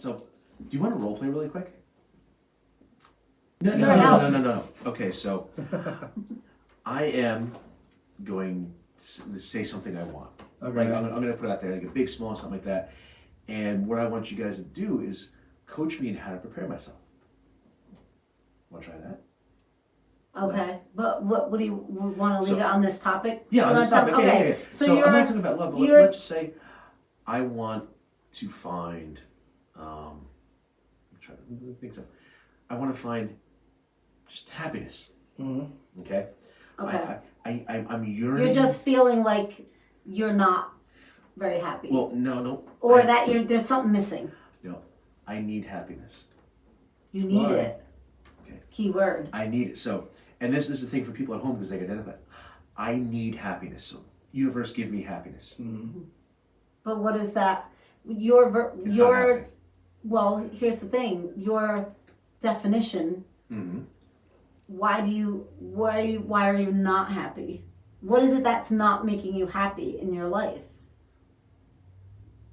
So, do you want to role play really quick? Sure, No. Okay, so I am going to say something I want. Okay. Like I'm going to put it out there, like a big, small, something like that. And what I want you guys to do is coach me in how to prepare myself. Want to try that? Okay, but what do you want to leave So- it on this topic? Yeah, on You this wanna topic. talk- Yeah, okay. yeah, yeah. So So I'm you're not talking about love, but you're- let's just say I want to find, I'm trying to think so. I want to find just happiness. Mm-hmm. Okay? Okay. I'm yearning. You're just feeling like you're not very happy, Well, no. or I- that there's something missing. No, I need happiness. You need Why? it. Okay. Key word. I need it. So, and this is the thing for people at home because they can identify. I need happiness. So, universe, give me happiness. Mm-hmm. But what is that? It's not Your happening. well, here's the thing. Your definition. Mm-hmm. Why are you not happy? What is it that's not making you happy in your life?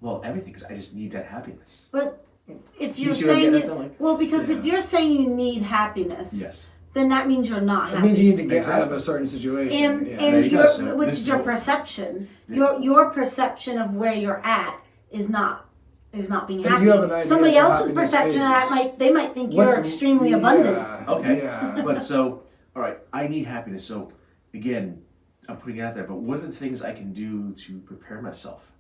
Well, everything, because I just need that happiness. But if You you're see what I'm saying getting at, though? Like, well, because if Yeah. you're saying you need happiness, yes. then that means you're not It happy. means you need to get out of Exactly. a certain situation. and yeah. There and you go. your So which this is is your what- perception. Yeah. Your perception of where you're at is not being And happy. you have an idea Somebody of what else's happiness perception of that is. they might think you're What's- extremely yeah, abundant. Okay. Yeah. But so, all right, I need happiness. So, again, I'm putting it out there, but what are the things I can do to prepare myself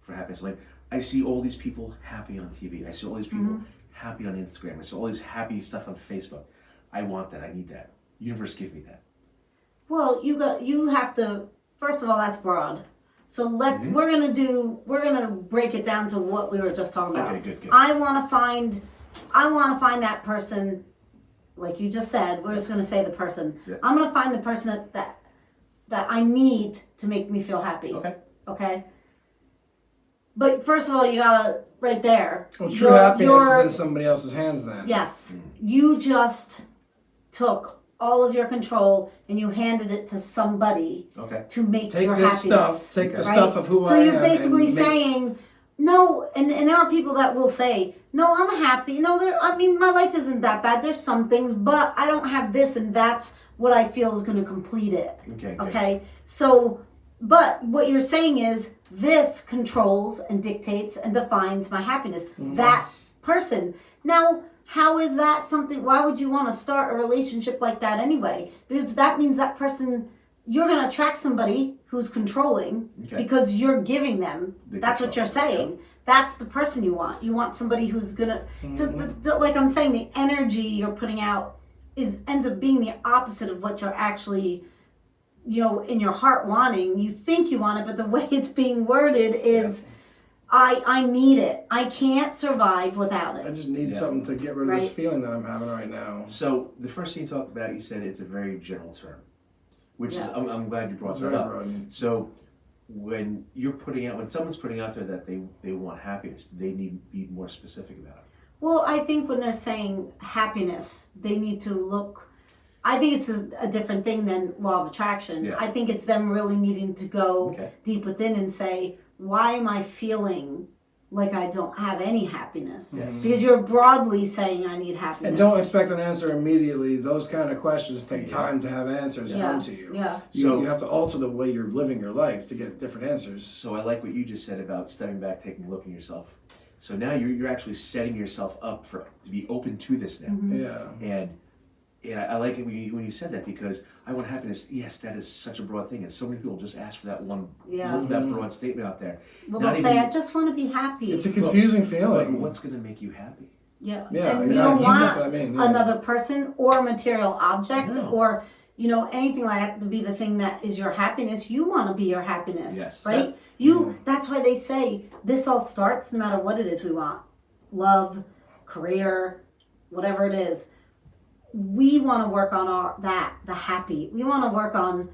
for happiness? Like, I see all these people happy on TV. I see all these people happy on Instagram. I see all this happy stuff on Facebook. I want that. I need that. Universe, give me that. Well, you have to. First of all, that's broad. So Mm-hmm. we're gonna break it down to what we were just talking about. Okay, good. I want to find that person, like you just said. We're just gonna say the person. Yeah. I'm gonna find the person that I need to make me feel happy. Okay. Okay. But first of all, you gotta right there. Well, true happiness is in somebody else's hands then. Yes, you just took all of your control and you handed it to somebody Okay. to make Take your this happiness. stuff, take the right? stuff of who So I am. you're basically and make- saying no, and there are people that will say, no, I'm happy. No, my life isn't that bad. There's some things, but I don't have this, and that's what I feel is going to complete it. Okay. Good. Okay, so, but what you're saying is this controls and dictates and defines my happiness. That person. Now, how is that something? Why would you want to start a relationship like that anyway? Because that means that person, you're going to attract somebody who's controlling Okay. because you're giving them. The That's what you're control, saying. That's the person you want. You want somebody who's gonna. So, like I'm saying, the energy you're putting out ends up being the opposite of what you're actually, in your heart wanting. You think you want it, but the way it's being worded is, I need it. I can't survive without I it. just need Yeah. something to get rid of this Right. feeling that I'm having right now. So, the first thing you talked about, you said it's a very general term, which is, Yeah. I'm glad you brought It's that very up. broad. So, when someone's putting out there that they want happiness, they need to be more specific about it. Well, I think when they're saying happiness, they need to look. I think it's a different thing than law of attraction. Yeah. I think it's them really needing to go Okay. deep within and say, why am I feeling like I don't have any happiness? Yes. Because you're broadly saying I need happiness. And don't expect an answer immediately. Those kind of questions take Yeah. time to have answers Yeah. come to you. Yeah. You have to alter the way you're living your life to get different answers. So I like what you just said about stepping back, taking a look at yourself. So now you're actually setting yourself up to be open to this now. Yeah. And I like it when you said that, because I want happiness. Yes, that is such a broad thing, and so many people just ask for that one, Yeah. that broad statement out there. Well, Not they'll say, even- I just want to be happy. It's a confusing But feeling. what's going to make you happy? Yeah. Yeah, And exactly. you don't That's what I want mean, yeah. another person or material object No. or, anything like that to be the thing that is your happiness. You want to be your happiness. Yes. Right? That's why they say this all starts no matter what it is we want. Love, career, whatever it is. We want to work on the happy. We want to work on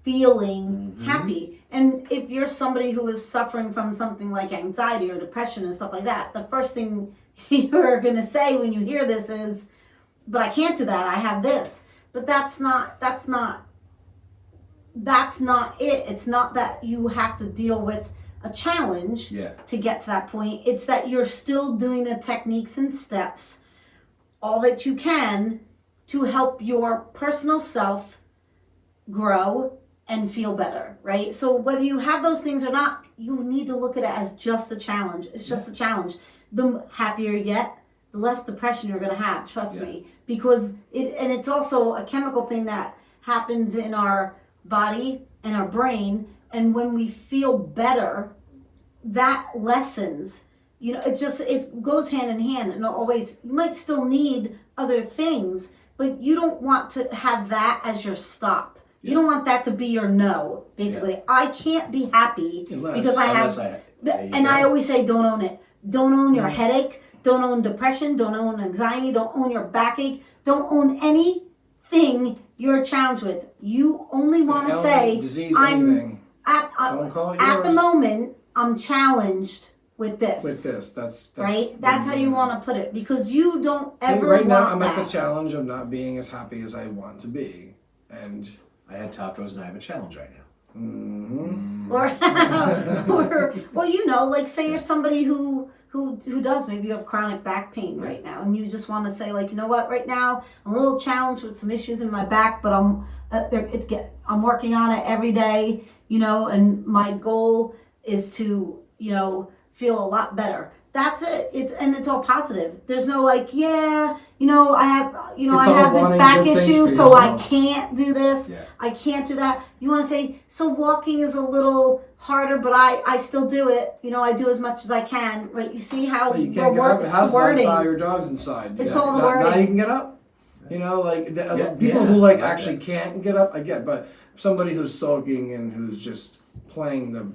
feeling happy. And if you're somebody who is suffering from something like anxiety or depression and stuff like that, the first thing you're going to say when you hear this is, but I can't do that. I have this. But that's not it. It's not that you have to deal with a challenge Yeah. to get to that point. It's that you're still doing the techniques and steps, all that you can, to help your personal self grow and feel better, right? So whether you have those things or not, you need to look at it as just a challenge. It's just a challenge. The happier you get, the less depression you're going to have, trust me, because it's also a chemical thing that happens in our body and our brain, and when we feel better, that lessens. It goes hand in hand, and always, you might still need other things, but you don't want to have that as your stop. You don't want that to be your no, basically. I can't be happy because I have, I always say, don't own it. Don't own your headache. Don't own depression. Don't own anxiety. Don't own your backache. Don't own anything you're challenged with. You only want to say, anything. Don't call it at the yours. moment, I'm challenged with this. That's right? That's how you want to put it, because you don't ever right now, want I'm that. at the challenge of not being as happy as I want to be, and I had top rows and I have a challenge right now. Or, like say you're somebody who does, maybe you have chronic back pain right now, and you just want to say, like, you know what, right now I'm a little challenged with some issues in my back, but I'm working on it every day, and my goal is to, feel a lot better. That's it. It's all positive. There's no like, I have this back issue, so I can't do this. Yeah. I can't do that. You want to say, so walking is a little harder, but I still do it. I do as much as I can. Right? You see how you can't get up. The house is on wording. fire. Your dog's inside. It's all the wording. Now you can get up. People who actually can't get up, I get. But somebody who's sulking and who's just playing the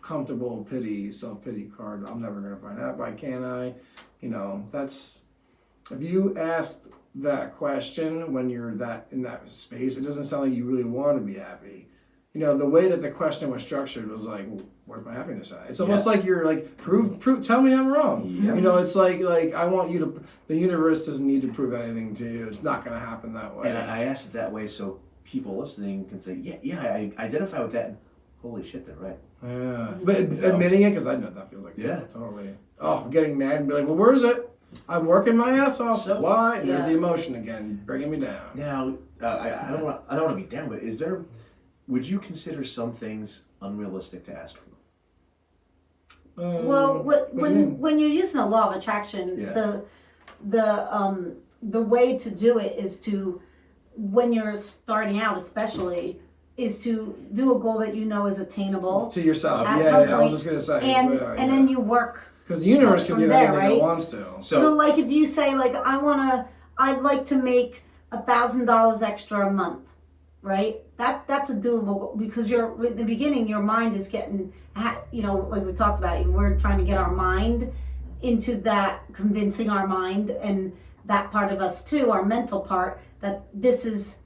comfortable self-pity card, I'm never going to find out. Why can't I? That's, if you asked that question when you're in that space, it doesn't sound like you really want to be happy. The way that the question was structured was like, well, where's my happiness at? It's almost like you're like, prove, tell me I'm wrong. Yeah. It's like I want you to, the universe doesn't need to prove anything to you. It's not going to happen that way. And I asked it that way so people listening can say, I identify with that. Holy shit, they're right. Yeah, but admitting it, because I know what that feels like. Yeah, totally. Oh, getting mad and be like, well, where is it? I'm working my ass off. So, why? There's the emotion again, bringing me down. Now, I don't want to be down, but would you consider some things unrealistic to ask for? Well, when you're using the law of attraction, the way to do it is to, when you're starting out, especially, is to do a goal that is attainable to yourself. At some point, I was just gonna say, and then you work, because the universe can do anything right? it wants to. So like if you say like I'd like to make $1,000 extra a month, right? That's a doable goal, because you're in the beginning, your mind is getting, like we talked about, we're trying to get our mind into that, convincing our mind and that part of us too, our mental part, that this is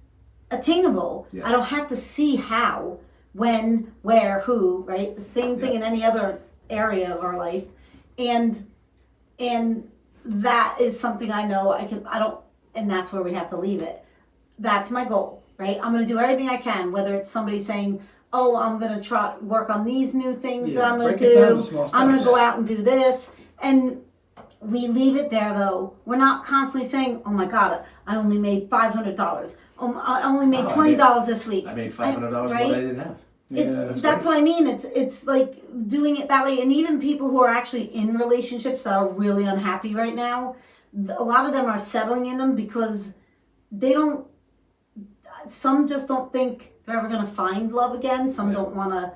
attainable. Yeah. I don't have to see how, when, where, who, right? The same thing in any other area of our life. And that is something I know and that's where we have to leave it. That's my goal, right? I'm going to do everything I can, whether it's somebody saying, oh, I'm going to try work on these new things that I'm going to do. I'm going to go out and do this. And we leave it there, though. We're not constantly saying, oh my God, I only made $500. I only made $20 this week. I made $500 more than I didn't have. That's what I mean. It's like doing it that way. And even people who are actually in relationships that are really unhappy right now, a lot of them are settling in them because some just don't think they're ever going to find love again. Some don't want to,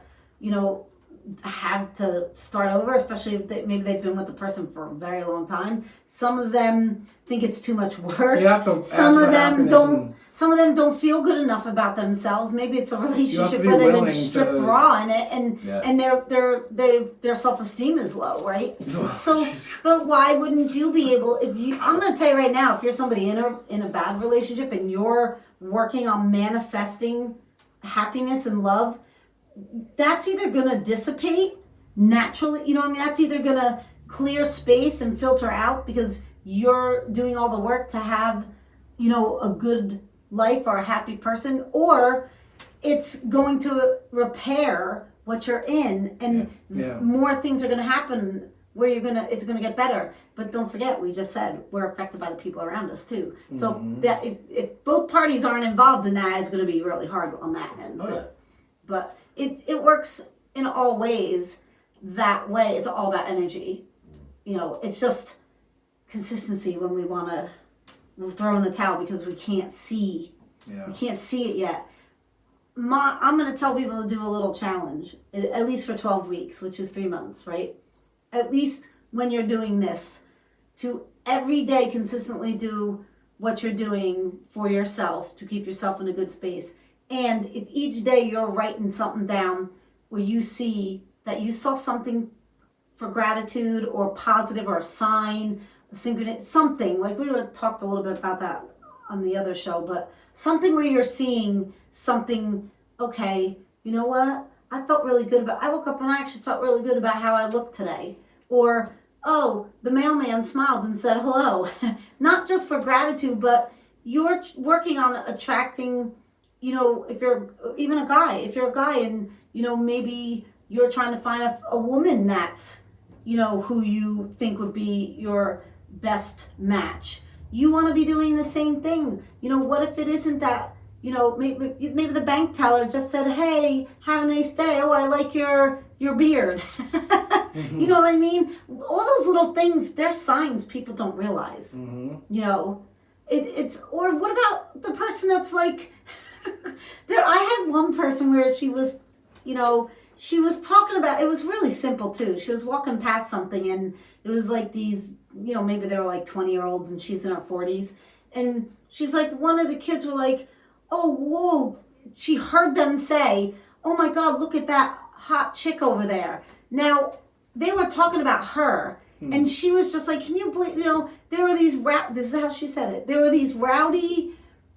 have to start over, especially if maybe they've been with the person for a very long time. Some of them think it's too much work. You have to some of them don't feel good enough about themselves. Maybe it's a relationship where they've been stripped raw in it, and their self-esteem is low, right? So, but why wouldn't you be able? I'm going to tell you right now, if you're somebody in a bad relationship and you're working on manifesting happiness and love, that's either going to dissipate naturally. That's either going to clear space and filter out because you're doing all the work to have, a good life or a happy person, or it's going to repair what you're in, and more things are going to happen where it's going to get better. But don't forget, we just said we're affected by the people around us too. So that if both parties aren't involved in that, it's going to be really hard on that end. Oh, yeah. But it works in all ways that way. It's all about energy. It's just consistency when we want to throw in the towel because we can't see. Yeah. We can't see it yet. I'm going to tell people to do a little challenge, at least for 12 weeks, which is 3 months, right? At least when you're doing this, to every day consistently do what you're doing for yourself to keep yourself in a good space. And if each day you're writing something down where you see that you saw something for gratitude or positive or a sign, a synchronous, something, like we talked a little bit about that on the other show, but something where you're seeing something, okay, you know what? I woke up and I actually felt really good about how I looked today. Or, oh, the mailman smiled and said hello. Not just for gratitude, but you're working on attracting, if you're even a guy, and, maybe you're trying to find a woman that's, who you think would be your best match. You want to be doing the same thing. What if it isn't that, maybe the bank teller just said, hey, have a nice day. Oh, I like your beard. You know what I mean? All those little things, they're signs people don't realize. It's, or what about the person that's like, I had one person where she was, she was talking about, it was really simple too. She was walking past something and it was like these, maybe they were like 20-year-olds and she's in her 40s. And she's like, one of the kids were like, oh, whoa. She heard them say, oh my God, look at that hot chick over there. Now, they were talking about her. And she was just like, can you believe, there were these, this is how she said it. There were these rowdy,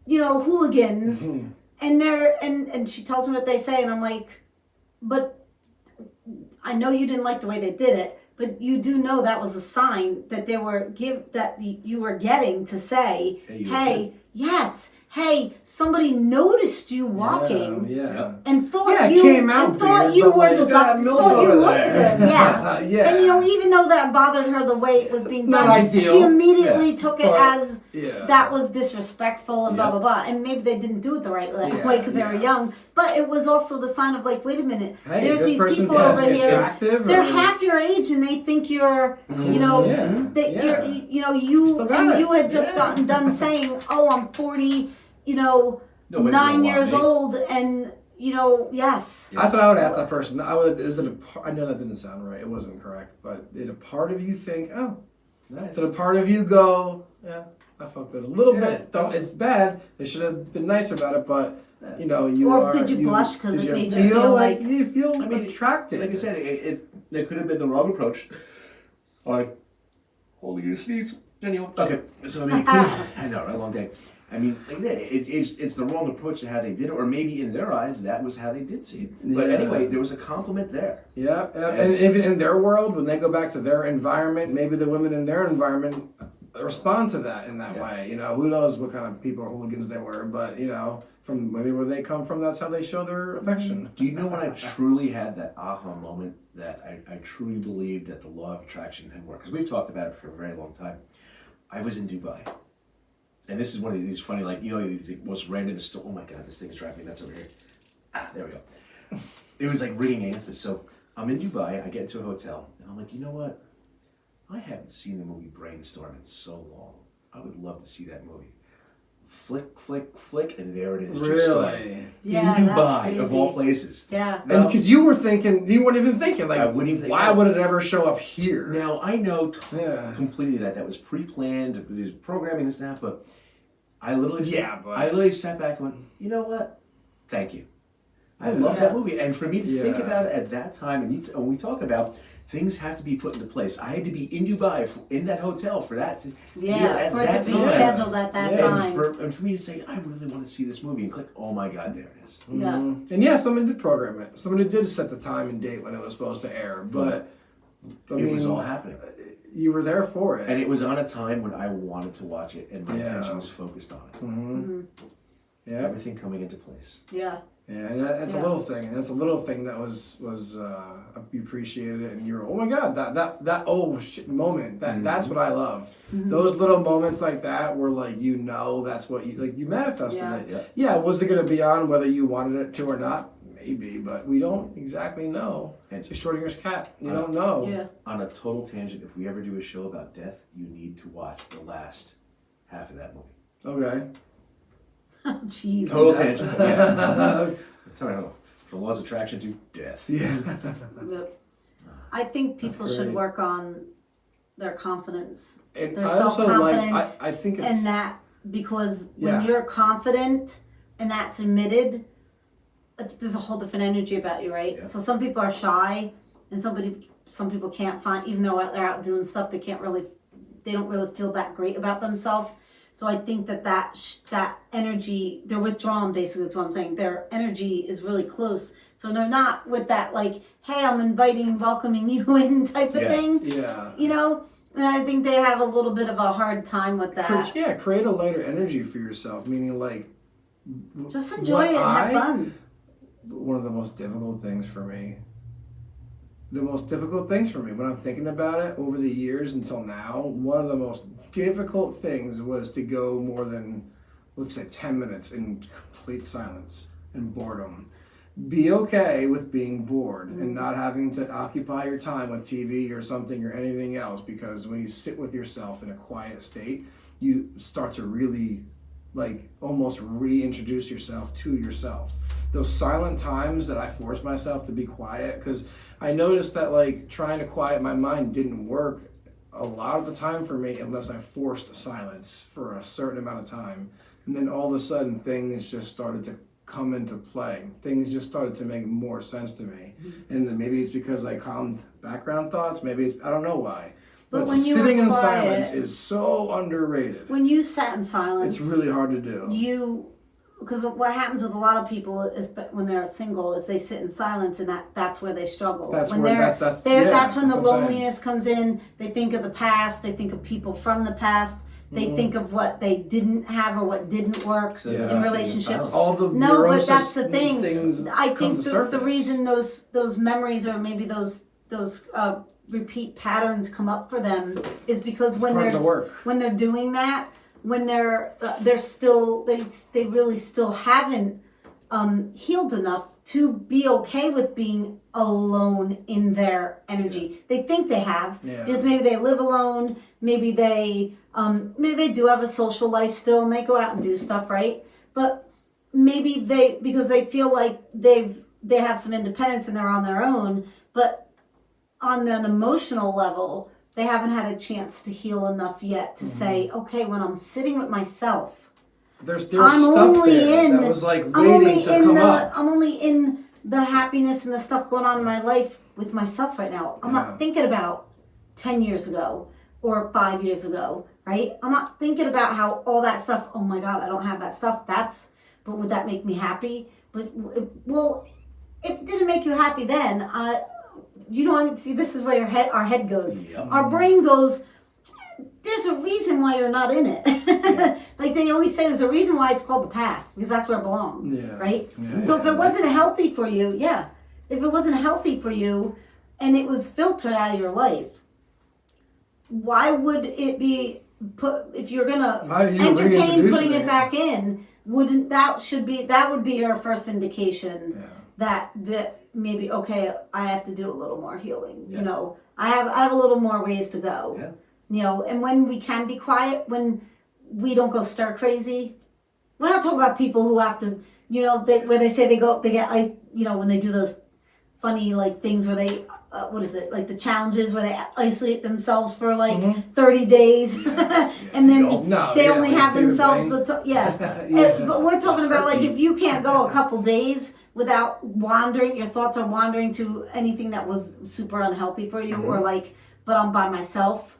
hooligans. And and she tells me what they say. And I'm like, but I know you didn't like the way they did it. But you do know that was a sign that they were you were getting to say, hey, yes, hey, somebody noticed you walking and thought you came out and thought weird, you but were like, thought you looked good, yeah. And even though that bothered her the way it was being done, Not ideal. she immediately took it as Yeah. that was disrespectful and blah blah blah. And maybe they didn't do it the right way because they were young. But it was also the sign of like, wait a minute, Hey, there's this these person people has over me here. attractive, They're or- half your age and they think you're, that Yeah. you Still got it. you had just gotten done saying, oh, I'm 40, Nobody's 9 gonna years want me. old, and yes. That's what I would ask that person. I know that didn't sound right. It wasn't correct. But did a part of you think, oh, Nice. did a part of you go, yeah, I felt good a little bit. Don't. It's bad. They should have been nicer about it. But you Or are. did you blush 'cause did it made you feel like- you feel attracted? Like I said, it could have been the wrong approach. Or holding your sneeze. Okay, so I mean, I know, right? A long day. I mean, like I said, it's the wrong approach to how they did it, or maybe in their eyes that was how they did see it. But anyway, there was a compliment there. Yeah, and even in their world, when they go back to their environment, maybe the women in their environment respond to that in that way. Who knows what kind of people or hooligans they were, but from maybe where they come from, that's how they show their affection. Do you know when I truly had that aha moment that I truly believed that the law of attraction had worked? Because we've talked about it for a very long time. I was in Dubai. And this is one of these funny, these most random stuff. Oh my God, this thing is driving me nuts over here. There we go. It was like ringing answers. So I'm in Dubai, I get into a hotel, and I'm like, you know what? I haven't seen the movie Brainstorm in so long. I would love to see that movie. Flick, flick, flick, and there it is. Really? Just started. Yeah, In that's Dubai, crazy. of all places. Yeah. And because you weren't even thinking, like, I wouldn't even think why that. would it ever show up here? Now, I know Yeah. completely that was pre-planned, there's programming and stuff, but I literally but- I literally sat back and went, you know what? Thank you. I love that movie. And for me to think about it at that time, and when we talk about things have to be put into place, I had to be in Dubai, in that hotel for that. For it to be scheduled at that time. And for me to say, I really want to see this movie, and click, oh my God, there it is. Yeah. And someone did program it. Somebody did set the time and date when it was supposed to air. But It was all happening. You were there for it. And it was on a time when I wanted to watch it, and my attention was focused on it. Yeah. Everything coming into place. Yeah. Yeah, and that's a Yeah. little thing, and that's a little thing that was you appreciated it, and you're, oh my god, that oh shit moment, that's what I loved. Those little moments like that where like that's what you manifested Yeah. it. Yeah, was it gonna be on whether you wanted it to or not? Maybe, but we don't exactly know. And It's Schrodinger's cat. You don't know. Yeah. on a total tangent, if we ever do a show about death, you need to watch the last half of that movie. Okay. Jeez. Total tangent. Yeah. Sorry, from laws of attraction to death. Yeah. I think people That's should great. work on their confidence. And Their I also like. self-confidence I think it's. And that, because Yeah. when you're confident and that's admitted, there's a whole different energy about you, right? Yeah. So some people are shy, and some people can't find, even though they're out doing stuff, they don't really feel that great about themselves. So I think that energy, they're withdrawn, basically, that's what I'm saying. Their energy is really close. So they're not with that, like, hey, I'm welcoming you in type of Yeah. thing. Yeah. You know? And I think they have a little bit of a hard time with that. Create a lighter energy for yourself, meaning like. Just enjoy it and have fun. One of the most difficult things for me. The most difficult things for me when I'm thinking about it over the years until now, one of the most difficult things was to go more than, let's say, 10 minutes in complete silence and boredom. Be okay with being bored and not having to occupy your time with TV or something or anything else, because when you sit with yourself in a quiet state, you start to really like almost reintroduce yourself to yourself. Those silent times that I forced myself to be quiet, because I noticed that like trying to quiet my mind didn't work a lot of the time for me unless I forced silence for a certain amount of time. And then all of a sudden things just started to come into play. Things just started to make more sense to me. And then maybe it's because I calmed background thoughts, maybe it's, I don't know why. But But when you were sitting in quiet- silence is so underrated. When you sat in silence, It's really hard to do. Because what happens with a lot of people is when they're single is they sit in silence, and that's where they struggle. That's when where- they're, that's- they're yeah, that's when the that's what I'm saying. loneliness comes in. They think of the past. They think of people from the past. They think of what they didn't have or what didn't work So Yeah. in they're not sitting relationships. silence. All the No, but neurosis that's the thing. things I come think to the surface. reason those memories or maybe those repeat patterns come up for them is because when part of they're the work. when they're doing that, when they're still they really still haven't healed enough to be okay with being alone in their energy. They think they have Yeah. because maybe they live alone, maybe they do have a social life still and they go out and do stuff, right? But maybe because they feel like they have some independence and they're on their own, but on an emotional level, they haven't had a chance to heal enough yet to say, okay, when I'm sitting with myself, There's I'm stuff only there in. that was like I'm waiting only to in come the. up. I'm only in the happiness and the stuff going on in my life with myself right now. I'm Yeah. not thinking about 10 years ago or 5 years ago, right? I'm not thinking about how all that stuff. Oh my God, I don't have that stuff. But would that make me happy? But well, if it didn't make you happy then, you don't see. This is where our head goes. Yep. Our brain goes. There's a reason why you're not in it. Like they always say, there's a reason why it's called the past, because that's where it belongs, Yeah. right? Yeah. So if it wasn't healthy for you, if it wasn't healthy for you and it was filtered out of your life, why would it be put, if you're gonna entertain reintroducing putting it it. back in, that would be your first indication that maybe, okay, I have to do a little more healing. Yeah. You know, I have a little more ways to go. Yeah. You know, and when we can be quiet, when we don't go stir crazy, we're not talking about people who have to, you know, where they say they get ice, you know, when they do those funny like things where they, what is it, like the challenges where they isolate themselves for like 30 days, and then No, they yeah, only like have David themselves. Blaine. Yeah. But we're talking about like if you can't go a couple days without wandering, your thoughts are wandering to anything that was super unhealthy for you, or like, but I'm by myself.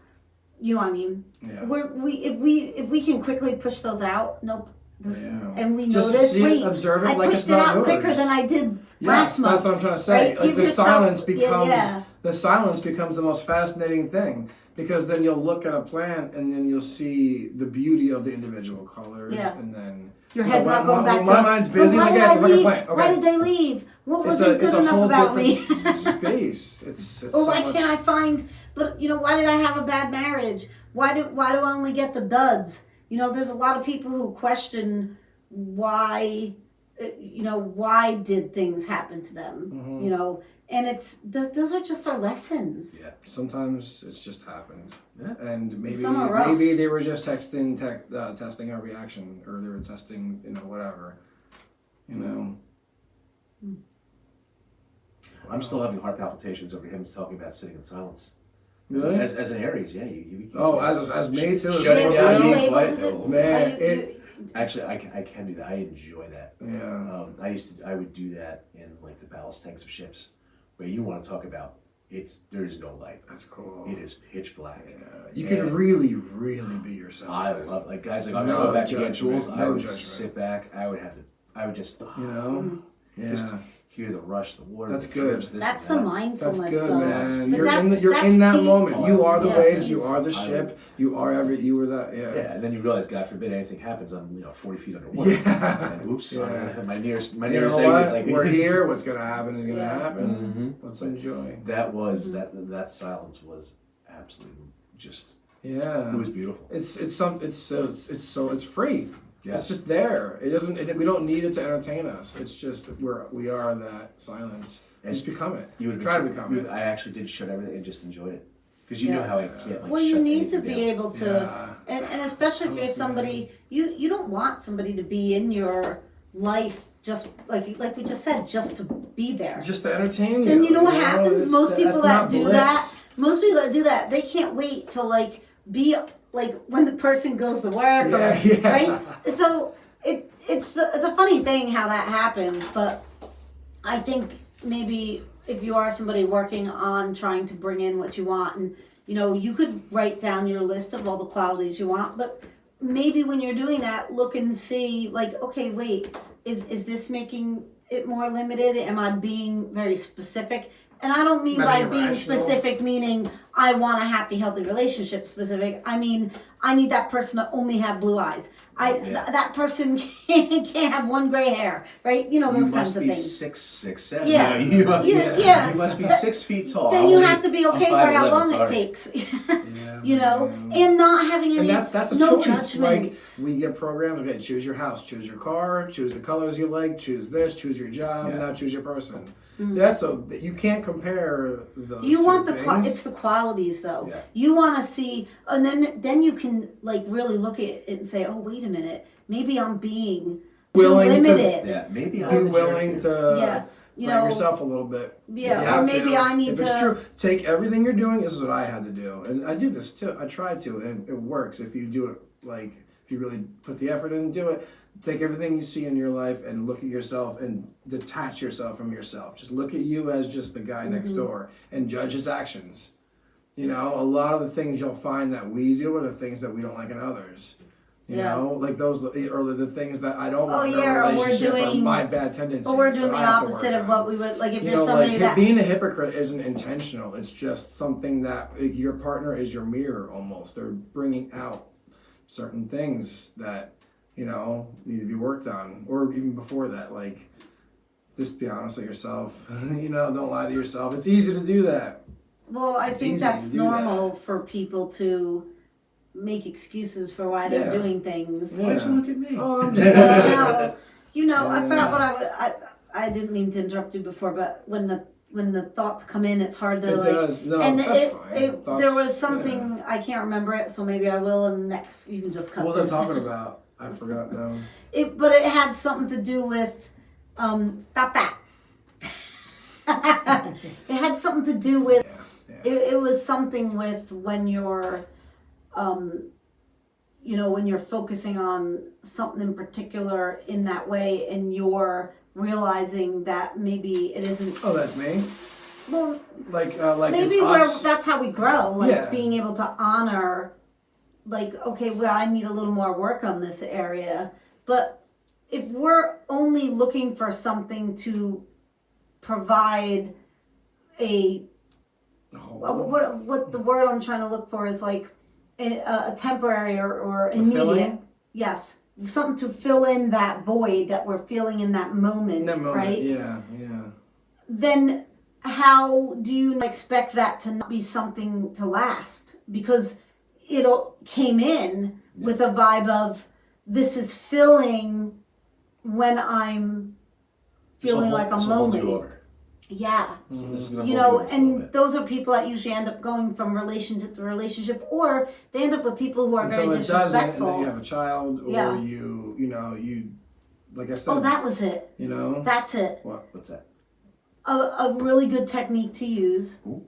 You know what I mean? Yeah. If we can quickly push those out, nope. Yeah. And we Just notice, see it, wait, observe it I like pushed it's it not out quicker yours. than I did Yes, last month. that's what I'm trying to say. Right? Like Give the yourself- silence yeah, becomes yeah. the silence becomes the most fascinating thing, because then you'll look at a plant and then you'll see the beauty of the individual colors, Yeah. and then Your head's not going back to. my mind's busy. Why Look did at I it, look at a leave? plant. Why Okay. did they leave? What It's wasn't good a enough whole about me? different space. It's Or so why much, can't I find? But why did I have a bad marriage? Why do I only get the duds? There's a lot of people who question why. Why did things happen to them? Mm-hmm. And those are just our lessons. Yeah, sometimes it's just happened, Yeah. and Some are rough. maybe they were just testing our reaction, or they were testing whatever, I'm still having heart palpitations over him talking about sitting in silence. Really? As an Aries, yeah. You Oh, as me too. Shut it down, Are you being able quiet. to do- Oh. Man, are you- Actually, I can do that. I enjoy that. Yeah. I would do that in like the ballast tanks of ships, where you want to talk about there is no light. That's cool. It is pitch black. You can really, really be yourself. I love like guys like I'm No going back to get judgment, tools. no I would judgment. sit back. I would just Yeah. just hear the rush, the water. That's the good. drips, this That's and the that. mindfulness, That's good, though. man. But You're that's in that peak. moment. You are the Yeah. waves. You are the I- ship. You are you were that. Yeah. Yeah, and then you realize, God forbid, anything happens. I'm 40 feet underwater. Yeah. And oops, Yeah. my nearest You know exit's what? like We're here. What's gonna happen is gonna Yeah. happen. Mhm. Let's enjoy. That was that silence was absolutely just. Yeah. It was beautiful. It's free. Yeah. It's just there. It doesn't. We don't need it to entertain us. It's just we are that silence. And Just become it. You would Try to become it. I actually did shut everything and just enjoyed it, because you know Yeah. how I can't. Like, Well, you shut need to anything be down. able to, Yeah. and especially if you're somebody, you don't want somebody to be in your life just like we just said, just to be there. Just to entertain you. And you know what happens? It's- Most people that's that not do bliss. that, most people that do that, they can't wait to be when the person goes to work, or, Yeah. right? So it's a funny thing how that happens, but I think maybe if you are somebody working on trying to bring in what you want, and you could write down your list of all the qualities you want, but maybe when you're doing that, look and see, okay, wait, is this making it more limited? Am I being very specific? And I don't mean Maybe by being irrational. specific meaning I want a happy, healthy relationship specific. I mean, I need that person to only have blue eyes. That person can't have one gray hair, right? You Those must kinds of be things. 6'7". Yeah. You must, Yeah. You must be 6 feet tall. Then you have to be okay for how 5'11", long sorry. it takes. Yeah. And not having any And that's a no choice. Like judgments. we get programs. Okay, choose your house, choose your car, choose the colors you like, choose this, choose your job, Yeah. now choose your person. That's you can't compare those. You two want things. it's the qualities though. Yeah. You want to see, and then you can really look at it and say, oh wait a minute, maybe I'm being too Willing to- limited. Yeah, maybe Be I'm willing to Yeah, blame yourself a little bit. Yeah, If you or have maybe to. I need if it's to- true, take everything you're doing. This is what I had to do, and I do this too. I try to, and it works if you do it. If you really put the effort in and do it. Take everything you see in your life and look at yourself and detach yourself from yourself. Just look at you as just the guy next door and judge his actions. A lot of the things you'll find that we do are the things that we don't like in others. You Yeah. know, like those are the things that I don't want in yeah, a or we're relationship are doing- my bad tendencies. But we're so doing the I have to opposite work of on. what we would if You you're know, somebody that being a hypocrite isn't intentional. It's just something that your partner is your mirror almost. They're bringing out certain things that need to be worked on, or even before that. Just be honest with yourself. Don't lie to yourself. It's easy to do that. Well, I It's think easy that's to do normal for people to make excuses for why they're Yeah. doing things. Why'd you look at me? Oh, I'm just. Well, I forgot what I didn't mean to interrupt you before, but when the thoughts come in, it's hard to It does. No, and that's fine. there was something I can't remember it, so maybe I will. And next, you can just cut. What was this. I talking about? I forgot now. But it had something to do with stop that. It had something to do with. Yeah. It was something with when you're, when you're focusing on something in particular in that way, and you're realizing that maybe it isn't. Oh, that's me. Well, Like maybe it's us. that's how we grow. Yeah. Being able to honor, okay, well, I need a little more work on this area. But if we're only looking for something to provide a what the word I'm trying to look for is like a temporary or Fulfilling? immediate. Yes, something to fill in that void that we're feeling in that moment, In that moment, right? yeah. Then how do you expect that to not be something to last? Because it came in with a vibe of this is filling when I'm feeling like I'm Hold you lonely. over. Yeah. So this is gonna You hold know, over for a little and bit. those are people that usually end up going from relationship to relationship, or they end up with people who are Until very it doesn't, and then disrespectful. you have a child, or Yeah. you, like I said, Oh, that was it. you know, That's it. What's that? A really good technique to use Ooh.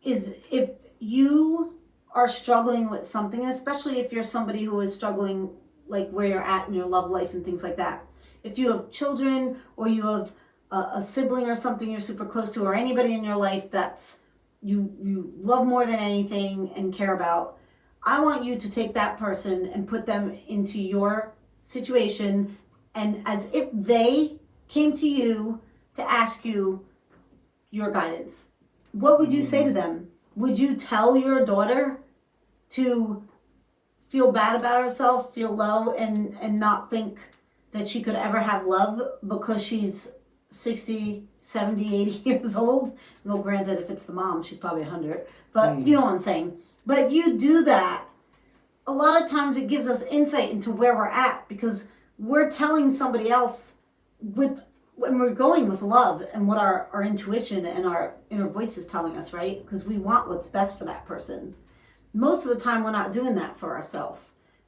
is if you are struggling with something, especially if you're somebody who is struggling like where you're at in your love life and things like that. If you have children or you have a sibling or something you're super close to, or anybody in your life that's you love more than anything and care about, I want you to take that person and put them into your situation, and as if they came to you to ask you your guidance. What would you say to them? Would you tell your daughter to feel bad about herself, feel low, and not think that she could ever have love because she's 60, 70, 80 years old? Well, granted, if it's the mom, she's probably 100. But you know what I'm saying. But if you do that, a lot of times it gives us insight into where we're at, because we're telling somebody else when we're going with love and what our intuition and our inner voice is telling us, right? Because we want what's best for that person. Most of the time we're not doing that for ourselves,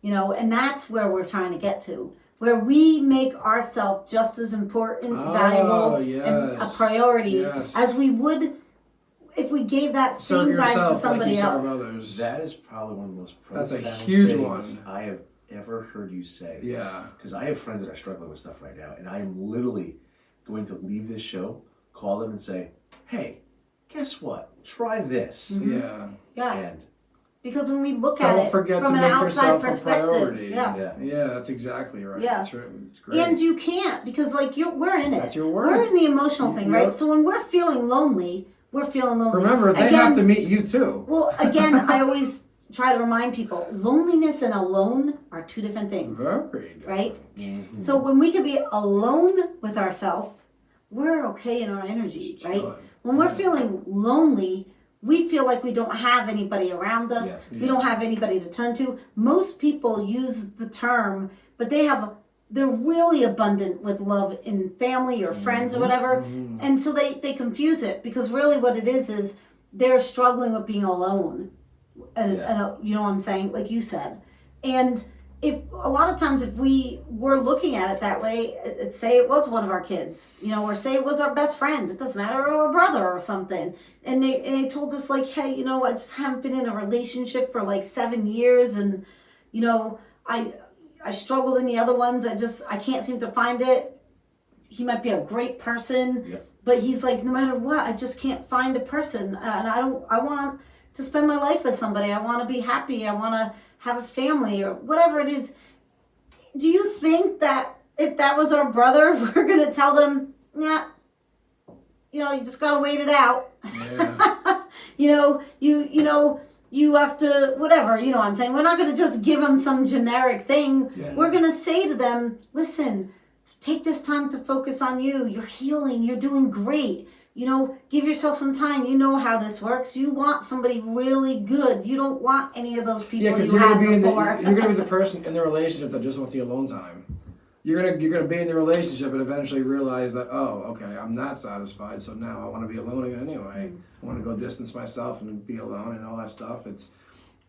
and that's where we're trying to get to, where we make ourselves just as important, valuable, and a yes. priority Yes. as we would if we gave that Serve same guidance to yourself like somebody you serve else. others. That is probably one of the most That's a profound huge things one. I have ever heard you say. Yeah. Because I have friends that are struggling with stuff right now, and I am literally going to leave this show, call them, and say, "Hey, guess what? Try this." Yeah. Yeah. And Because when we look at Don't it forget from to an make outside yourself a perspective, priority. yeah. Yeah, that's exactly right. Yeah. It's great. And you can't, because like we're in it. That's your word. We're in the emotional thing, Yep. right? So when we're feeling lonely, we're feeling lonely. Remember, they have to meet you too. Well, again, I always try to remind people, loneliness and alone are two different things, Very different. right? Mm-hmm. So when we can be alone with ourselves, we're okay in our energy, right? Chilling. When we're feeling lonely, we feel like we don't have anybody around us. Yeah. We don't have anybody to turn to. Most people use the term, but they're really abundant with love in family or friends or whatever. And so they confuse it, because really what it is they're struggling with being alone. And you know what I'm saying? Like you said. And if a lot of times if we were looking at it that way, say it was one of our kids, or say it was our best friend, it doesn't matter, or a brother or something, and they told us like, hey, I just haven't been in a relationship for like 7 years, and I struggled in the other ones, I can't seem to find it. He might be a great person, Yep. but he's like, no matter what, I just can't find a person, and I want to spend my life with somebody. I want to be happy. I want to have a family, or whatever it is. Do you think that if that was our brother, we're going to tell them, yeah, you just got to wait it out. Yeah. You have to, whatever, what I'm saying. We're not going to just give them some generic thing. Yeah. We're going to say to them, listen, take this time to focus on you. You're healing. You're doing great. Give yourself some time. You know how this works. You want somebody really good. You don't want any of those people Yeah, because you you're had gonna be before. you're gonna be the person in the relationship that just wants the alone time. You're gonna be in the relationship and eventually realize that, oh, okay, I'm not satisfied, so now I want to be alone again anyway. I want to go distance myself and be alone and all that stuff. It's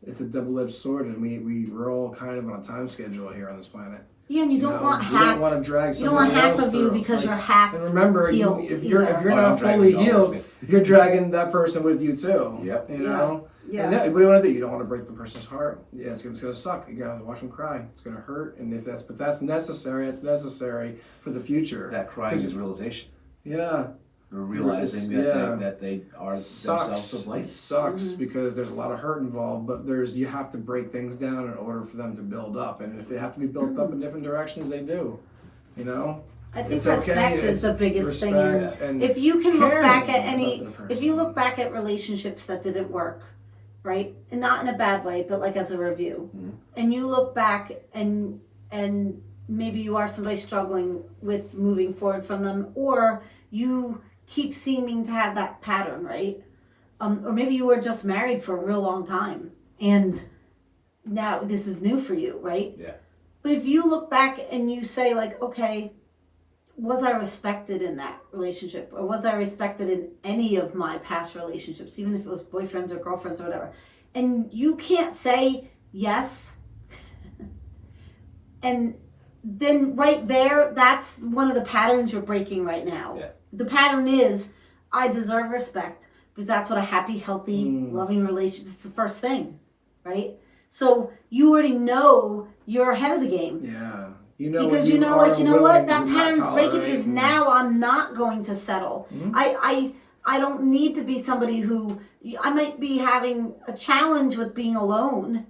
a double-edged sword, and we're all kind of on a time schedule here on this planet. Yeah, and you don't want you half. don't want to drag You don't want somebody half else of you through. because you're half. And remember, healed if you're either. not I'm dragging fully it all healed, with you're dragging that person with you too. Yep. You know. Yeah. And what do you want to do? You don't want to break the person's heart. Yeah, it's gonna suck. You're gonna have to watch them cry. It's gonna hurt. And but that's necessary. It's necessary for the future. That crying is realization. Yeah. They're realizing that they are themselves to blame. It sucks because there's a lot of hurt involved, but you have to break things down in order for them to build up. And if they have to be built up in different directions, they do. I think It's okay, respect is it's the biggest thing. respect and If you can look caring back at about any, the person. if you look back at relationships that didn't work, right, and not in a bad way, but like as a review, and you look back and maybe you are somebody struggling with moving forward from them, or you keep seeming to have that pattern, right? Or maybe you were just married for a real long time, and now this is new for you, right? Yeah. But if you look back and you say like, okay, was I respected in that relationship, or was I respected in any of my past relationships, even if it was boyfriends or girlfriends or whatever, and you can't say yes, and then right there, that's one of the patterns you're breaking right now. Yeah. The pattern is, I deserve respect, because that's what a happy, healthy, loving relationship, it's the first thing, right? So you already know you're ahead of the game. Yeah. You know, Because when you know, are like, you know willing what, that to not pattern's breaking tolerate because and- now I'm not going to settle. I don't need to be somebody who, I might be having a challenge with being alone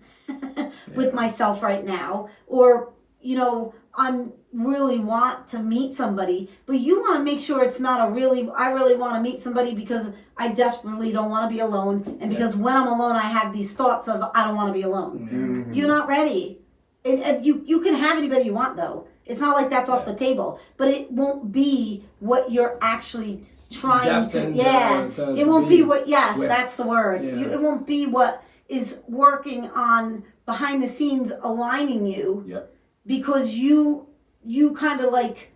with myself right now, or, you know, I'm really want to meet somebody, but you want to make sure it's not I really want to meet somebody because I desperately don't want to be alone, and because when I'm alone I have these thoughts of I don't want to be alone. You're not ready. And if you can have anybody you want though. It's not like that's off the table, but it won't be what you're actually trying Destined to. to It won't be be what. Yes, with. that's the word. Yeah. It won't be what is working on behind the scenes aligning you. Yep. Because you kind of like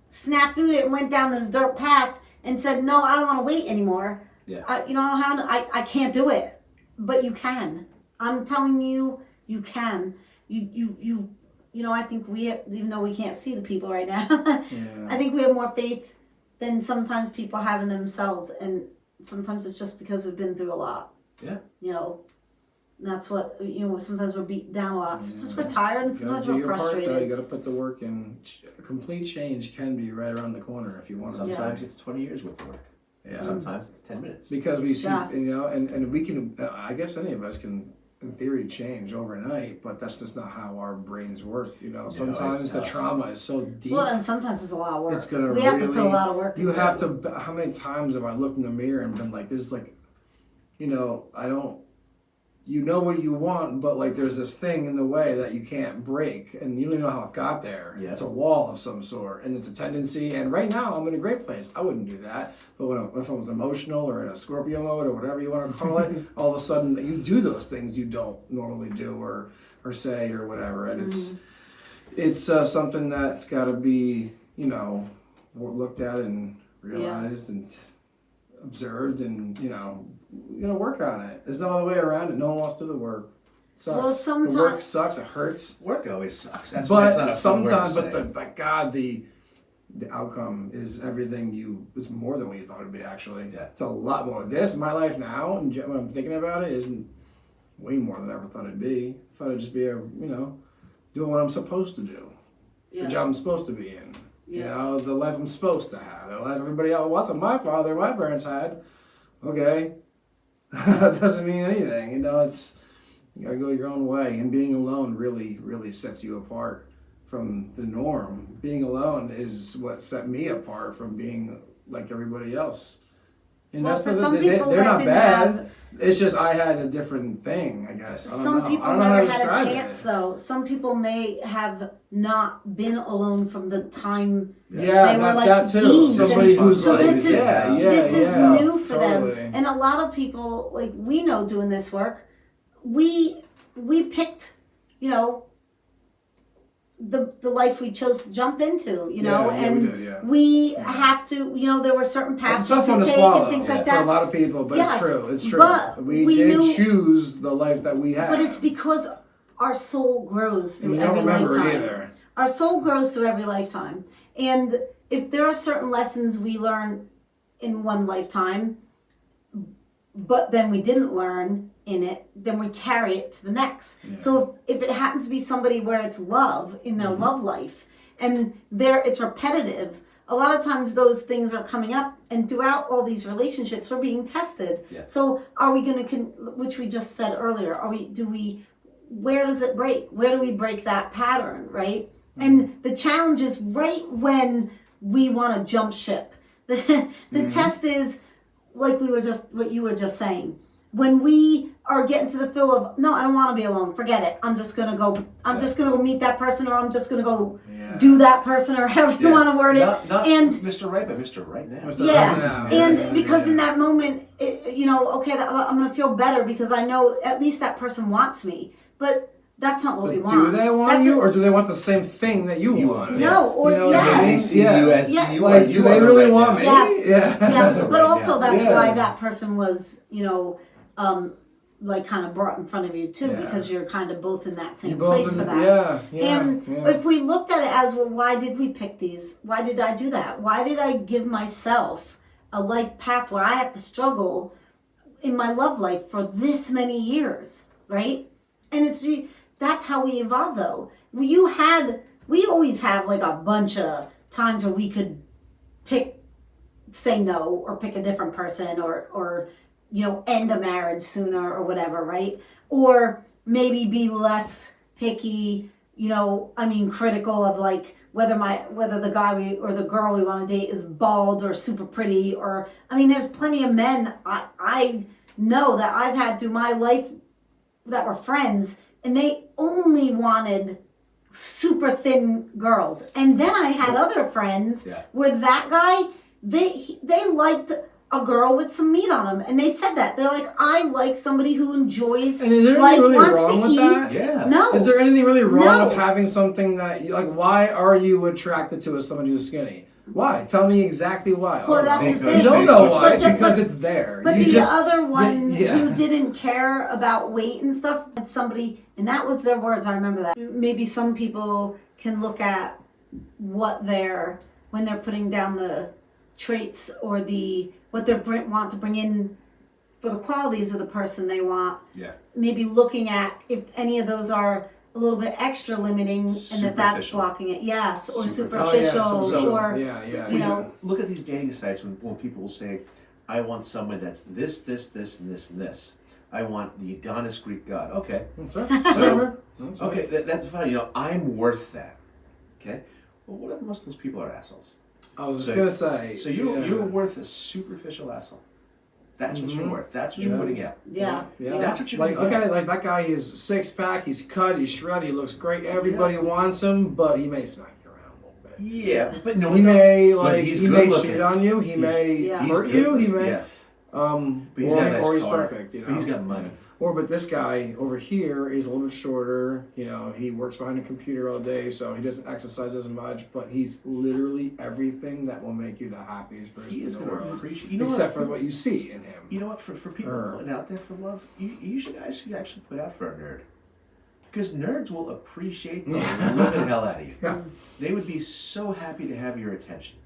snafu'd it and went down this dirt path and said, no, I don't want to wait anymore. Yeah. I can't do it, but you can. I'm telling you, you can. You know, I think even though we can't see the people right now, I think we have more faith than sometimes people have in themselves, and sometimes it's just because we've been through a lot. Yeah. You know. That's what, you know, sometimes we're beat down a lot. Sometimes we're tired and You gotta sometimes do we're your frustrated. part, though. You got to put the work in. Complete change can be right around the corner if you want to. Sometimes it's 20 years worth of work. Yeah. Sometimes it's 10 minutes. Because we see, Yeah. you know, and we can, I guess any of us can, in theory, change overnight, but that's just not how our brains work, you know. Sometimes it's the tough. trauma is so deep. Well, and sometimes it's a lot of work. It's gonna we have to put a really- lot of work You into have it. to, how many times have I looked in the mirror and been like, there's like, you know, you know what you want, but like there's this thing in the way that you can't break, and you don't even know how it got there. Yeah. It's a wall of some sort, and it's a tendency. And right now, I'm in a great place. I wouldn't do that. But if I was emotional or in a Scorpio mode or whatever you want to call it, all of a sudden you do those things you don't normally do or say or whatever, and it's something that's got to be, you know, looked at and realized and observed, and you know, you gotta work on it. There's no other way around it. No one wants to do the work. It sucks. Well, sometimes- the work sucks. It hurts. Work always sucks. That's why it's not But a fun word to sometimes, say. but God, the outcome is everything it's more than what you thought it'd be. Actually, Yeah. it's a lot more. My life now, and when I'm thinking about it, isn't way more than I ever thought it'd be. I thought it'd just be doing what I'm supposed to do, the job I'm supposed to be in. You know, the life I'm supposed to have, the life everybody else wants. My parents had. Okay, that doesn't mean anything. You know, you gotta go your own way, and being alone really, really sets you apart from the norm. Being alone is what set me apart from being like everybody else. And Well, that's for what some they're people not that didn't bad. have- It's just I had a different thing, I guess. I don't Some know. people I don't know how to never had a describe chance it. though. Some people may have not been alone from the time Yeah, they were like that too. teens. Somebody and who's so like, this is this is yeah, new for totally. them. And a lot of people, like we know doing this work, we picked, you know, the life we chose to jump into, you know, Yeah, and we did, yeah. we have to, you know, there were certain paths It's a tough we one to could take swallow and things for like a that. lot of people, but Yes, it's true. It's true. but We we did knew- choose the life that we had. But it's because our soul grows through you don't every remember lifetime. it either. Our soul grows through every lifetime. And if there are certain lessons we learn in one lifetime, but then we didn't learn in it, then we carry it to the next. So if it happens to be somebody where it's love in their love life, and it's repetitive, a lot of times those things are coming up, and throughout all these relationships, we're being tested. Yeah. So are we going to, which we just said earlier, where does it break? Where do we break that pattern, right? And the challenge is right when we want to jump ship. The test is like what you were just saying. When we are getting to the feel of, no, I don't want to be alone. Forget it. I'm just gonna go meet that person, or I'm just gonna go do that person, or however you want to word it. Not and Mr. Right, but Mr. Right now. And because in that moment, okay, I'm gonna feel better because I know at least that person wants me. But that's not what we want. Do they want you, or do they want the same thing that you want? No, or They see you as you are. Do they really want me? Yes, yes. But Right also now. that's why that person was, like kind of brought in front of you too, because you're kind of both in that same place for that. And if we looked at it as, well, why did we pick these? Why did I do that? Why did I give myself a life path where I have to struggle in my love life for this many years, right? And that's how we evolve, though. We always have like a bunch of times where we could say no, or pick a different person, or end a marriage sooner, or whatever, right? Or maybe be less picky, critical of like whether the guy or the girl we want to date is bald or super pretty, or there's plenty of men I know that I've had through my life that were friends, and they only wanted super thin girls. And then I had other friends where that guy, they liked a girl with some meat on them, and they said that they're like, I like somebody who enjoys, and is there anything really wants wrong to with eat. That? Yeah. No. Is there anything really wrong with having something that why are you attracted to somebody who's skinny? Why? Tell me exactly why. Well, that's the thing. You don't know why, But because it's there. But the other one who didn't care about weight and stuff, and somebody, and that was their words, I remember that. Maybe some people can look at when they're putting down the traits or what they want to bring in for the qualities of the person they want. Yeah. Maybe looking at if any of those are a little bit extra limiting, and that's blocking it. Yes, or superficial, or Look at these dating sites when people will say, "I want someone that's this, this, this, and this, and this. I want the Adonis Greek god." Okay, that's fine. I'm worth that. Okay, well, what if most of those people are assholes? I was just gonna say. So you're worth a superficial asshole. That's what you're worth. That's what you're putting out. Yeah. That's what you're like that guy is 6-pack, he's cut, he's shredded, he looks great. Everybody wants him, but he may smack you around a little bit. Yeah, but no, he may looking. cheat on you. He may hurt you. He may. But he's got a nice or he's car. perfect. But he's got money. But this guy over here is a little bit shorter. He works behind a computer all day, so he doesn't exercise as much. But he's literally everything that will make you the happiest person in the world, except for what you see in him. You know what? For people putting out there for love, you guys should actually put out for a nerd, because nerds will appreciate the living hell out of you. Yeah. They would be so happy to have your attention.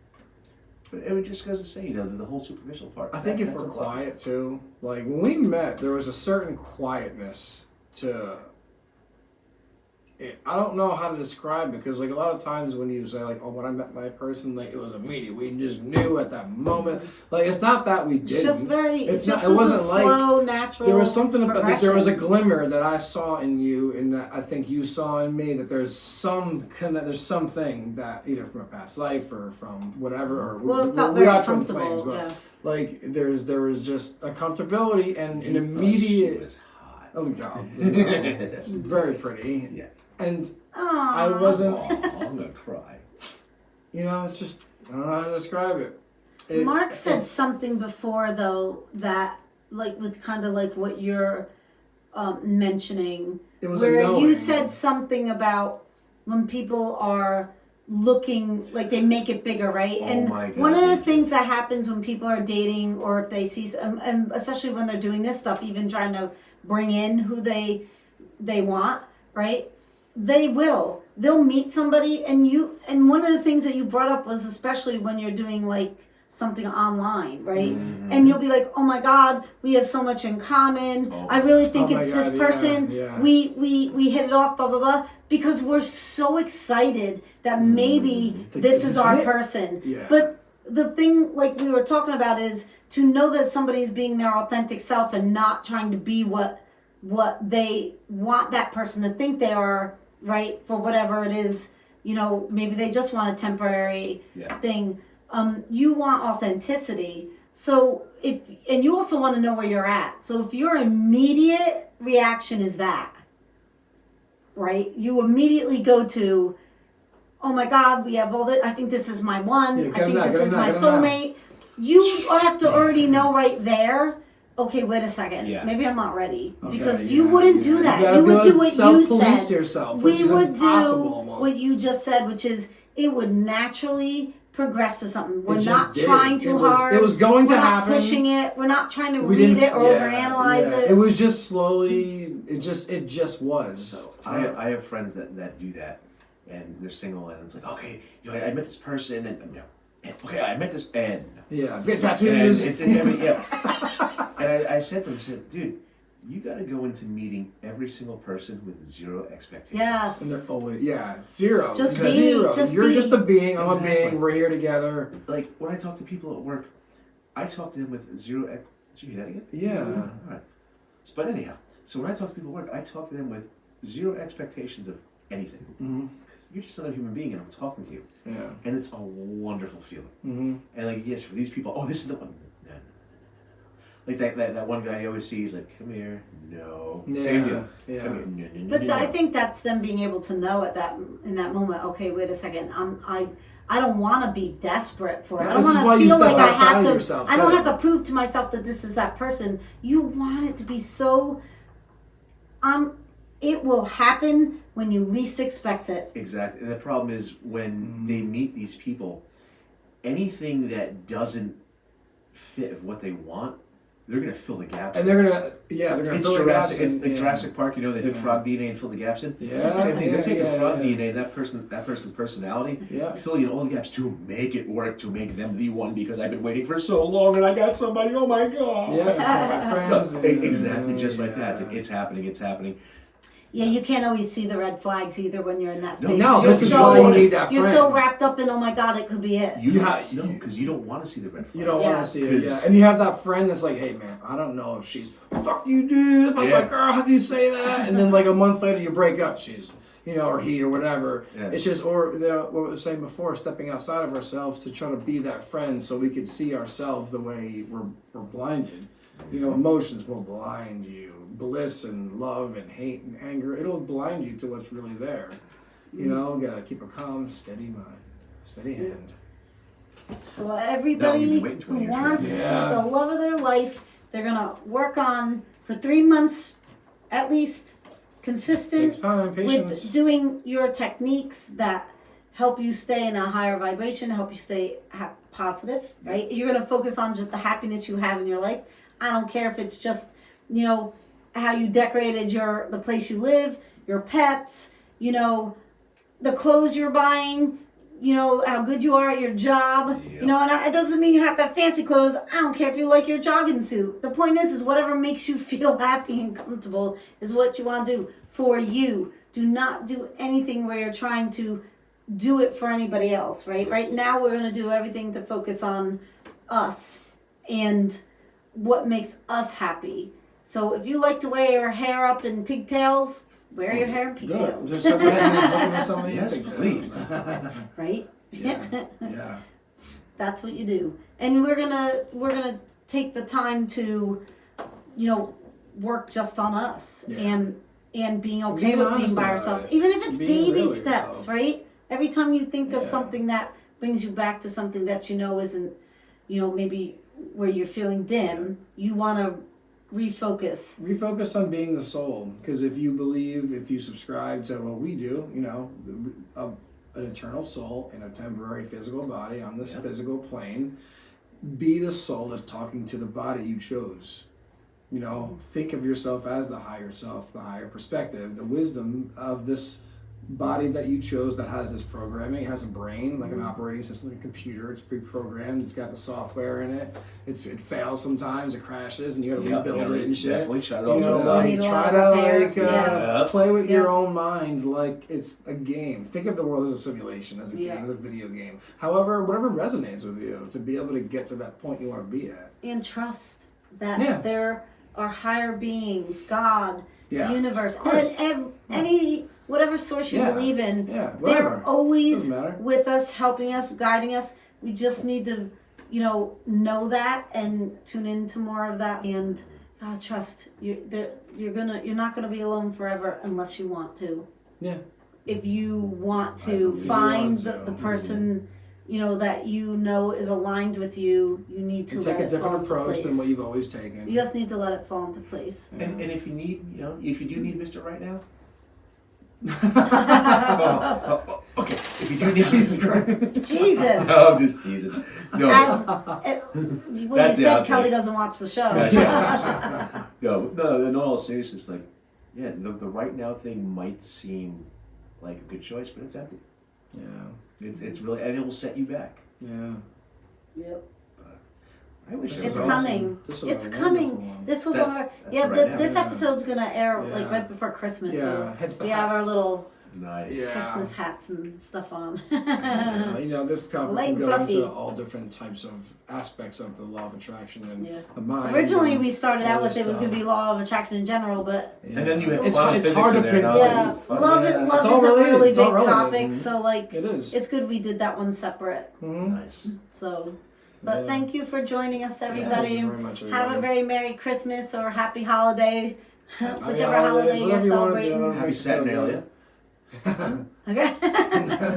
But it just goes to say, the whole superficial part. I think if we're quiet too, like when we met, there was a certain quietness to it. I don't know how to describe it, because like a lot of times when you say like, oh, when I met my person, like it was immediate. We just knew at that moment. Like it's not that we didn't. It's just very. It wasn't a slow, natural. There was something about there was a glimmer that I saw in you, and that I think you saw in me. That there's something that either from a past life or from whatever, or it felt very comfortable. But like there was just a comfortability and an immediate. She was hot. Oh God, very pretty. Yes. And Aww. I wasn't. I'm gonna cry. It's just I don't know how to describe it. Mark said something before though that like with kind of like what you're mentioning. It was where annoying. You said something about when people are looking like they make it bigger, right? Oh and my God, one of the things that happens when people are dating, or if they see, and especially when they're doing this stuff, even trying to bring in who they want, right? They'll meet somebody, and one of the things that you brought up was especially when you're doing like something online, right? Mm-hmm. And you'll be like, oh my God, we have so much in common. I really think it's this person. Yeah. We hit it off, blah, blah, blah. Because we're so excited that maybe this is our person. Yeah. But the thing like we were talking about is to know that somebody's being their authentic self and not trying to be what they want that person to think they are, right? For whatever it is you know, maybe they just want a temporary Yeah. thing. You want authenticity. So and you also want to know where you're at. So if your immediate reaction is that, right? You immediately go to, oh my God, we have all this. I think this is my one. Yeah, I get think him out, this get him is out, my get him out. soulmate. You have to already know right there. Okay, wait a second. Yeah. Maybe I'm not ready Okay, because yeah, you wouldn't yeah. do that. You gotta You would be do what you self-police said. yourself, which We is would do impossible almost. what you just said, which is it would naturally progress to something. We're It just not did. trying too hard. It was going We're to not happen. pushing it. We're not trying to We read didn't- it or overanalyze yeah. it. It was just slowly. It just was. So I have friends that do that, and they're single, and it's like, okay, you know, I met this person, and you know, and, okay, I met this, and Yeah, get and tattoos. it's yeah. And I said to him, I said, dude, you got to go into meeting every single person with zero expectations. Yes. And they're always zero. Just Because be, zero. just You're be. just a being. I'm a Exactly. being. We're here together. Like when I talk to people at work, I talk to them with zero. Did you hear that again? Yeah. All right. But anyhow, so when I talk to people at work, I talk to them with zero expectations of anything. Mm-hmm. You're just another human being, and I'm talking to you, Yeah. and it's a wonderful feeling. Mm-hmm. And like, yes, for these people, oh, this is the one. No. Like that one guy you always see, he's like, come here, no. Same deal. Yeah. Come here, no, no, no, But no, I no. think that's them being able to know in that moment. Okay, wait a second. I don't want to be desperate for it. I This don't is why want to you feel step like I outside have of to. yourself, I don't too. have to prove to myself that this is that person. You want it to be so. It will happen when you least expect it. Exactly. And the problem is when they meet these people, anything that doesn't fit of what they want, they're gonna fill the gaps. And they're gonna It's fill the gaps Jurassic. It's in, like yeah. Jurassic Park. You know, they took Yeah. frog DNA and filled the gaps in. Yeah, Same thing. They're yeah, taking yeah, frog yeah. DNA, that person's personality, Yeah. filling in all the gaps to make it work, to make them the one. Because I've been waiting for so long, and I got somebody. Oh my god. Yeah, my friends. Exactly, just like that. It's Yeah. like, it's happening. It's happening. Yeah, you can't always see the red flags either when you're in that space. No, You're this is so- why you need that You're friend. so wrapped up in, oh my God, it could be it. No, because you don't want to see the red flag. You don't Yeah. want to see it, 'Cause- yeah. And you have that friend that's like, hey, man, I don't know if she's, fuck you, dude. I'm Yeah. like, girl, how do you say that? And then, like, a month later, you break up. She's, you know, or he or whatever. Yeah. It's just, or what we were saying before, stepping outside of ourselves to try to be that friend so we could see ourselves the way we're blinded. You know, emotions will blind you. Bliss and love and hate and anger, it'll blind you to what's really there. You know, gotta keep a calm, steady mind, steady hand. So No, everybody you've been waiting who 20 years for wants that. Yeah. the love of their life, they're gonna work on for 3 months at least, consistent Takes time, patience. with doing your techniques that help you stay in a higher vibration, help you stay positive, right? You're gonna focus on just the happiness you have in your life. I don't care if it's just, you know, how you decorated the place you live, your pets, you know, the clothes you're buying, you know, how good you are at your job. Yep. You know, and it doesn't mean you have to have fancy clothes. I don't care if you like your jogging suit. The point is whatever makes you feel happy and comfortable is what you want to do for you. Do not do anything where you're trying to do it for anybody else, right? Right now we're going to do everything to focus on us and what makes us happy. So if you like to wear your hair up in pigtails, wear your hair in Good. pigtails. There's some reasons looking for some of you. Yes, pigtails. please. Right? Yeah. Yeah. That's what you do. And we're gonna take the time to, you know, work just on us Yeah. and being okay Being with honest being by about ourselves. it. Even if it's Being baby real with steps, yourself. right? Every time you think of Yeah. something that brings you back to something that you know isn't, you know, maybe where you're feeling dim, you wanna refocus. Refocus on being the soul, because if you subscribe to what we do, you know, an eternal soul in a temporary physical body on this physical plane, be the soul that's talking to the body you chose. You know, think of yourself as the higher self, the higher perspective, the wisdom of this body that you chose that has this programming. It has a brain, like an operating system, like a computer. It's pre-programmed. It's got the software in it. It fails sometimes. It crashes, and you got to Yep, rebuild it and shit. Definitely shut it You off. know, to the So side. we like need a try lot to of repair. like Yeah. play with your Yeah. own mind like it's a game. Think of the world as a simulation, as a Yeah. game, as a video game. However, whatever resonates with you, to be able to get to that point you want to be at. And trust that Yeah. there are higher beings, God, Yeah, the universe, of course. and any whatever source you Yeah. believe in. Yeah, whatever. They're always Doesn't matter. with us, helping us, guiding us. We just need to, know that and tune into more of that and trust. You're not gonna be alone forever unless you want to. Yeah. If you want I to believe find you want the to. person, that is aligned with you, you need to You let take a it fall different into approach place. than what you've always taken. You just need to let it fall into place. And if you need, if you do need Mr. Right Now. Okay. If you do need Jesus Christ. Jesus. No, I'm just teasing. No. As you That's the said, outtake. Kelly doesn't watch the show. No, in all seriousness, like, yeah, the Right Now thing might seem like a good choice, but it's empty. Yeah. It's really, and it will set you back. Yeah. Yep. I wish This there It's was is awesome. coming. This was It's a coming. wonderful one. This was That's- one of that's our, the Right Now. this Yeah. episode's gonna air like Yeah. right before Christmas. Yeah, So hence the we have our hats. little Nice. Yeah. Christmas hats and stuff on. This topic Light can and go fluffy. into all different types of aspects of the law of attraction and Yeah. the mind. Originally, and we started all out with this it was going to stuff. be law of attraction in general, but Yeah. And then you had It's quantum it's physics hard to in there, and I pick- was yeah, like, fuck love yeah. it. It's Love all is a related. really It's all big related. topic, Mhm. so like It is. it's good we did that one separate. Mhm. Nice. So, but Yeah. thank you for joining us, Yes, everybody. very much, Have everybody. a very Merry Christmas or Happy Holiday, Happy whichever holidays, holiday you're whatever you wanna do. celebrating. Happy Saturnalia. Okay.